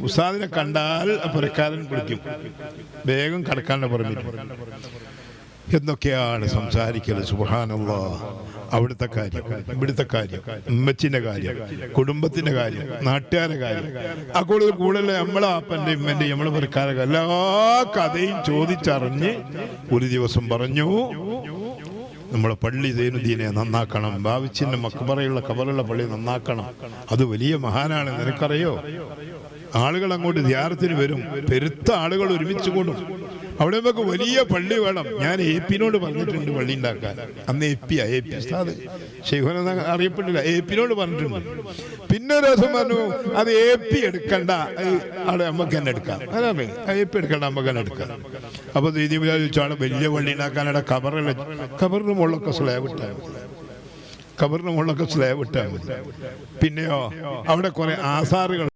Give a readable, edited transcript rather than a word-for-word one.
ഉസ്താദിനെ കണ്ടാൽ പുരക്കാരൻ വിളിക്കും, വേഗം കടക്കാണ്ട് പറഞ്ഞു എന്തൊക്കെയാണ് സംസാരിക്കല്. സുബ്ഹാനല്ലാഹ്. അവിടുത്തെ കാര്യം, ഇവിടുത്തെ കാര്യം, ഉമ്മച്ചിന്റെ കാര്യം, കുടുംബത്തിന്റെ കാര്യം, നാട്ടുകാരുടെ കാര്യം, ആ കൂടുതൽ നമ്മളെ അപ്പൻ്റെ ഉമ്മൻ്റെയും നമ്മളെ പുരക്കാരുടെ എല്ലാ കഥയും ചോദിച്ചറിഞ്ഞ് ഒരു ദിവസം പറഞ്ഞു, നമ്മളെ പള്ളി സൈനുദ്ദീനെ നന്നാക്കണം, ബാവിച്ചിന്റെ മക്ബറയുള്ള കബറുള്ള പള്ളി നന്നാക്കണം. അത് വലിയ മഹാനാണ്, നിനക്കറിയോ? ആളുകൾ അങ്ങോട്ട് സിയാറത്തിന് വരും, പെരുത്ത ആളുകൾ ഒരുമിച്ച് കൂടും. അവിടെ നമുക്ക് വലിയ പള്ളി വേണം. ഞാൻ എപിനോട് പറഞ്ഞിട്ടുണ്ട് പള്ളി ഉണ്ടാക്കാൻ. അന്ന് എപി ഉസ്താദ് ശൈഖുന അറിയപ്പെട്ടില്ല, എപിനോട് പറഞ്ഞിട്ടുണ്ട്. പിന്നെ ഒരു ദിവസം പറഞ്ഞു, അത് എപി എടുക്കണ്ട, അവിടെ നമുക്ക് തന്നെ എടുക്കാം. അതാണ് എപി എടുക്കണ്ട, നമുക്ക് തന്നെ എടുക്കാം. അപ്പൊ ചോദിച്ചാണ് വലിയ പള്ളി ഉണ്ടാക്കാനവിടെ കബറിന് മുകളിലൊക്കെ സ്ലാബ് ഇട്ടാൽ മതി, കബറിന് മുകളിലൊക്കെ സ്ലാബ് ഇട്ടാൽ മതി. പിന്നെയോ അവിടെ കുറെ ആസാറുകൾ